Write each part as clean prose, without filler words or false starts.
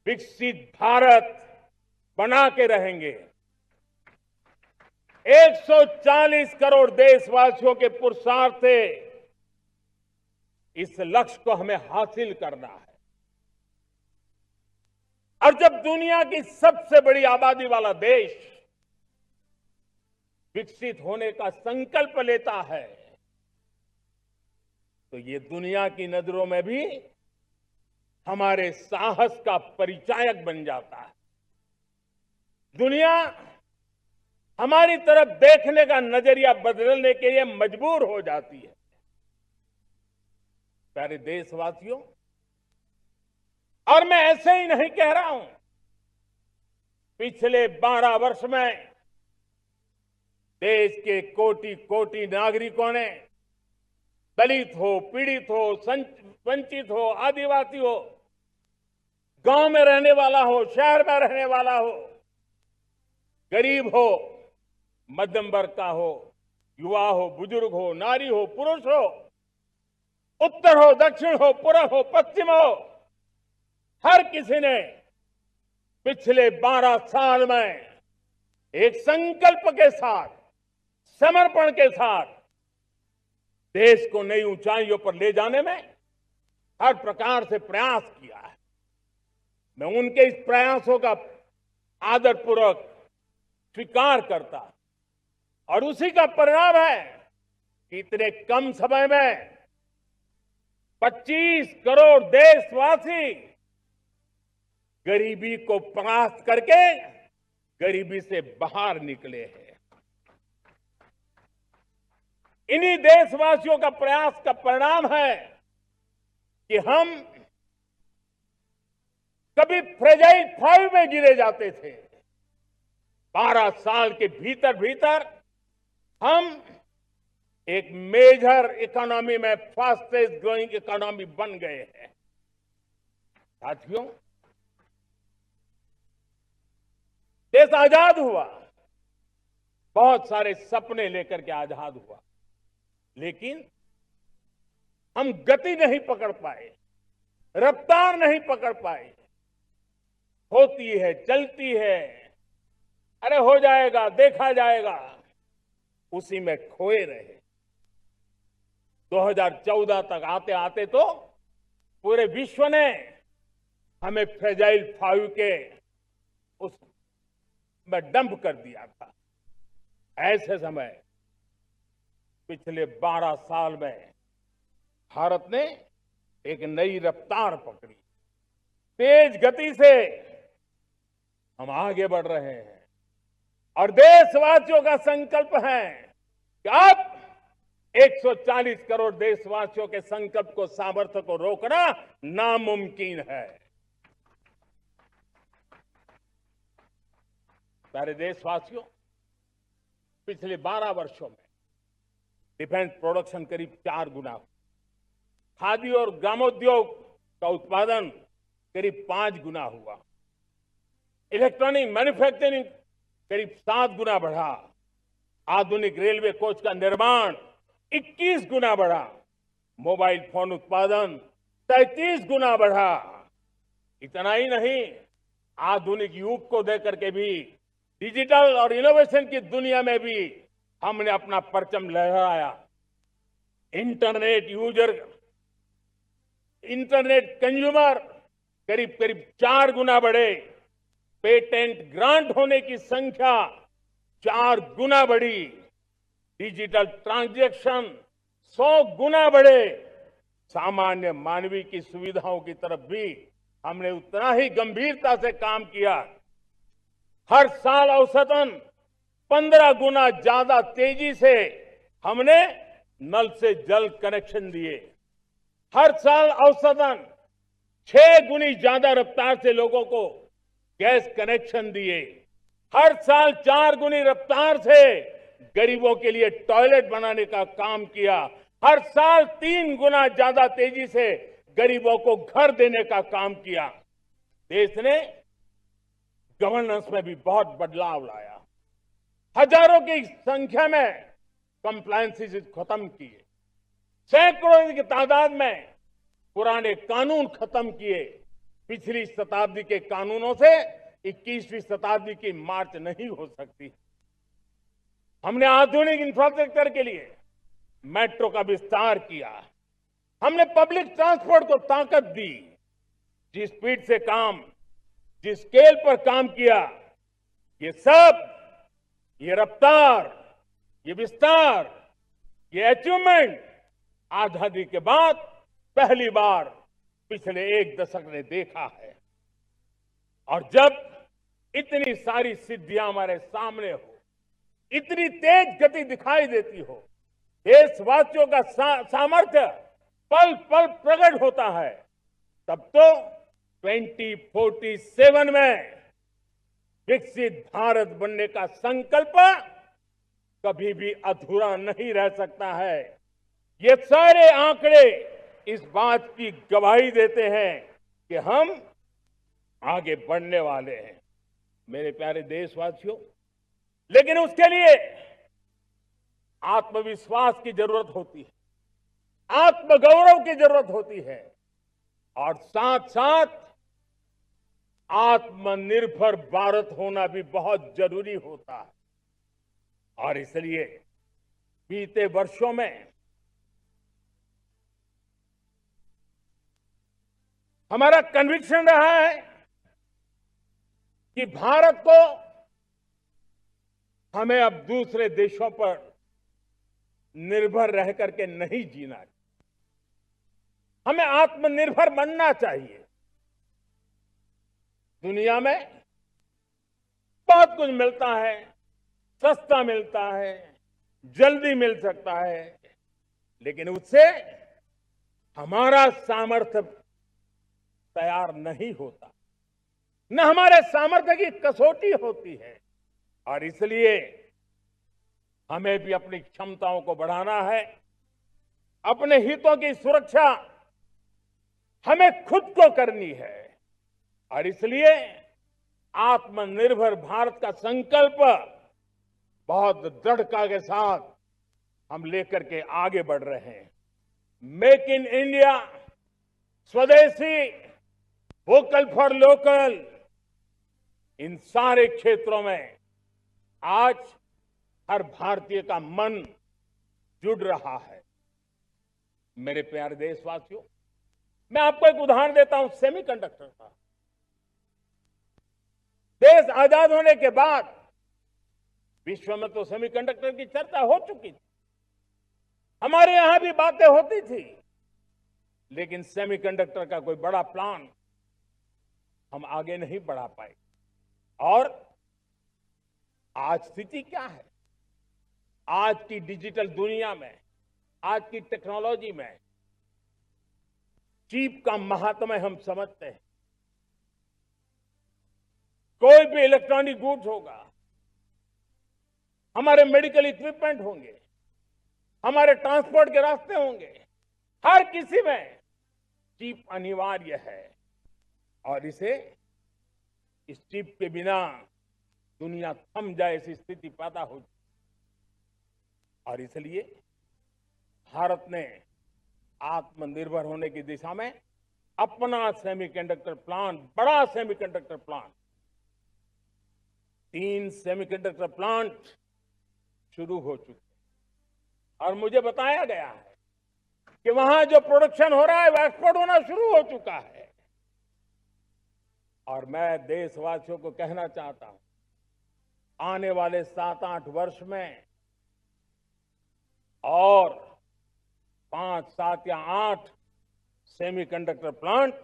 विकसित भारत बना के रहेंगे। 140 करोड़ देशवासियों के पुरुषार्थ से इस लक्ष्य को हमें हासिल करना है। और जब दुनिया की सबसे बड़ी आबादी वाला देश विकसित होने का संकल्प लेता है तो ये दुनिया की नजरों में भी हमारे साहस का परिचायक बन जाता है। दुनिया हमारी तरफ देखने का नजरिया बदलने के लिए मजबूर हो जाती है। प्यारे देशवासियों, और मैं ऐसे ही नहीं कह रहा हूं। पिछले 12 वर्ष में देश के कोटि कोटि नागरिकों ने, दलित हो, पीड़ित हो, वंचित हो, आदिवासी हो, गांव में रहने वाला हो, शहर में रहने वाला हो, गरीब हो, मध्यम वर्ग का हो, युवा हो, बुजुर्ग हो, नारी हो, पुरुष हो, उत्तर हो, दक्षिण हो, पूर्व हो, पश्चिम हो, हर किसी ने पिछले 12 साल में एक संकल्प के साथ, समर्पण के साथ देश को नई ऊंचाइयों पर ले जाने में हर प्रकार से प्रयास किया है। मैं उनके इस प्रयासों का आदरपूर्वक स्वीकार करता और उसी का परिणाम है कि इतने कम समय में 25 करोड़ देशवासी गरीबी को परास्त करके गरीबी से बाहर निकले हैं। इन्हीं देशवासियों का प्रयास का परिणाम है कि हम कभी फ्रेजाइल 5 में गिरे जाते थे। 12 साल के भीतर भीतर हम एक मेजर इकोनॉमी में फास्टेस्ट ग्रोइंग इकोनॉमी बन गए हैं। साथियों, देश आजाद हुआ, बहुत सारे सपने लेकर के आजाद हुआ, लेकिन हम गति नहीं पकड़ पाए, रफ्तार नहीं पकड़ पाए। होती है, चलती है, अरे हो जाएगा, देखा जाएगा, उसी में खोए रहे। 2014 तक आते आते तो पूरे विश्व ने हमें फ्रेजाइल 5 के उस में डंप कर दिया था। ऐसे समय पिछले 12 साल में भारत ने एक नई रफ्तार पकड़ी। तेज गति से हम आगे बढ़ रहे हैं और देशवासियों का संकल्प है कि अब 140 करोड़ देशवासियों के संकल्प को, सामर्थ्य को रोकना नामुमकिन है। प्यारे देशवासियों, पिछले 12 वर्षों में डिफेंस प्रोडक्शन करीब 4 गुना, खादी और ग्रामोद्योग का उत्पादन करीब 5 गुना हुआ, इलेक्ट्रॉनिक मैन्युफैक्चरिंग करीब 7 गुना बढ़ा, आधुनिक रेलवे कोच का निर्माण 21 गुना बढ़ा, मोबाइल फोन उत्पादन 33 गुना बढ़ा। इतना ही नहीं, आधुनिक युग को देकर के भी डिजिटल और इनोवेशन की दुनिया में भी हमने अपना परचम लहराया। इंटरनेट यूजर, इंटरनेट कंज्यूमर करीब करीब 4 गुना बढ़े, पेटेंट ग्रांट होने की संख्या 4 गुना बढ़ी, डिजिटल ट्रांजैक्शन 100 गुना बढ़े। सामान्य मानवीय की सुविधाओं की तरफ भी हमने उतना ही गंभीरता से काम किया। हर साल औसतन 15 गुना ज्यादा तेजी से हमने नल से जल कनेक्शन दिए। हर साल औसतन 6 गुनी ज्यादा रफ्तार से लोगों को गैस कनेक्शन दिए। हर साल 4 गुनी रफ्तार से गरीबों के लिए टॉयलेट बनाने का काम किया। हर साल 3 गुना ज्यादा तेजी से गरीबों को घर देने का काम किया। देश ने गवर्नेंस में भी बहुत बदलाव लाया। हजारों की संख्या में कंप्लायंसेस खत्म किए, सैकड़ों की तादाद में पुराने कानून खत्म किए, पिछली शताब्दी के कानूनों से 21वीं शताब्दी की मार्च नहीं हो सकती। हमने आधुनिक इंफ्रास्ट्रक्चर के लिए मेट्रो का विस्तार किया। हमने पब्लिक ट्रांसपोर्ट को ताकत दी। जिस स्पीड से काम, जिस स्केल पर काम किया, ये सब, ये रफ्तार, ये विस्तार, ये अचीवमेंट आजादी के बाद पहली बार पिछले एक दशक ने देखा है। और जब इतनी सारी सिद्धियां हमारे सामने हो, इतनी तेज गति दिखाई देती हो, देशवासियों का सामर्थ्य पल पल प्रकट होता है, तब तो 2047 में विकसित भारत बनने का संकल्प कभी भी अधूरा नहीं रह सकता है। ये सारे आंकड़े इस बात की गवाही देते हैं कि हम आगे बढ़ने वाले हैं, मेरे प्यारे देशवासियों। लेकिन उसके लिए आत्मविश्वास की जरूरत होती है, आत्मगौरव की जरूरत होती है, और साथ साथ आत्मनिर्भर भारत होना भी बहुत जरूरी होता है। और इसलिए बीते वर्षों में हमारा कन्विक्शन रहा है कि भारत को हमें अब दूसरे देशों पर निर्भर रह करके नहीं जीना है, हमें आत्मनिर्भर बनना चाहिए। दुनिया में बहुत कुछ मिलता है, सस्ता मिलता है, जल्दी मिल सकता है, लेकिन उससे हमारा सामर्थ्य तैयार नहीं होता, न हमारे सामर्थ्य की कसौटी होती है। और इसलिए हमें भी अपनी क्षमताओं को बढ़ाना है, अपने हितों की सुरक्षा हमें खुद को करनी है। और इसलिए आत्मनिर्भर भारत का संकल्प बहुत दृढ़ता के साथ हम लेकर के आगे बढ़ रहे हैं। मेक इन इंडिया, स्वदेशी, वोकल फॉर लोकल, इन सारे क्षेत्रों में आज हर भारतीय का मन जुड़ रहा है। मेरे प्यारे देशवासियों, मैं आपको एक उदाहरण देता हूं सेमीकंडक्टर का। देश आजाद होने के बाद विश्व में तो सेमीकंडक्टर की चर्चा हो चुकी थी, हमारे यहां भी बातें होती थी, लेकिन सेमीकंडक्टर का कोई बड़ा प्लान हम आगे नहीं बढ़ा पाए। और आज स्थिति क्या है? आज की डिजिटल दुनिया में, आज की टेक्नोलॉजी में चिप का महात्म्य हम समझते हैं। कोई भी इलेक्ट्रॉनिक गुड्स होगा, हमारे मेडिकल इक्विपमेंट होंगे, हमारे ट्रांसपोर्ट के रास्ते होंगे, हर किसी में चिप अनिवार्य है। और इस चिप के बिना दुनिया थम जाए ऐसी स्थिति पैदा हो। और इसलिए भारत ने आत्मनिर्भर होने की दिशा में अपना सेमीकंडक्टर प्लांट, बड़ा सेमीकंडक्टर प्लांट, 3 सेमीकंडक्टर प्लांट शुरू हो चुके हैं। और मुझे बताया गया है कि वहां जो प्रोडक्शन हो रहा है वो एक्सपोर्ट होना शुरू हो चुका है। और मैं देशवासियों को कहना चाहता हूं, आने वाले 7-8 वर्ष में और 5, 7 या 8 सेमीकंडक्टर प्लांट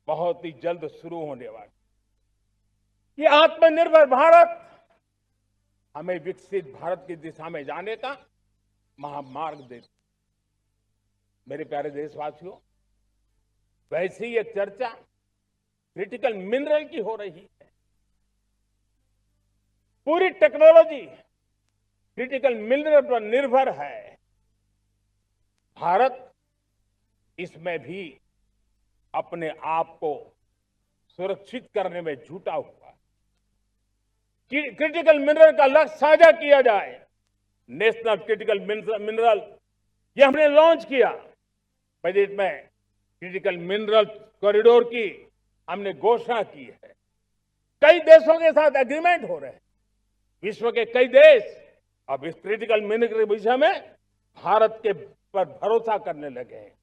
बहुत ही जल्द शुरू होने वाले। ये आत्मनिर्भर भारत हमें विकसित भारत की दिशा में जाने का महामार्ग देता। मेरे प्यारे देशवासियों, वैसे ही एक चर्चा क्रिटिकल मिनरल की हो रही है। पूरी टेक्नोलॉजी क्रिटिकल मिनरल पर निर्भर है। भारत इसमें भी अपने आप को सुरक्षित करने में जुटा हुआ है। क्रिटिकल मिनरल का लक्ष्य साझा किया जाए। नेशनल क्रिटिकल मिनरल ये हमने लॉन्च किया बजट में। क्रिटिकल मिनरल कॉरिडोर की हमने घोषणा की है। कई देशों के साथ एग्रीमेंट हो रहे हैं। विश्व के कई देश अब इस क्रिटिकल मिनरल के विषय में भारत के पर भरोसा करने लगे हैं।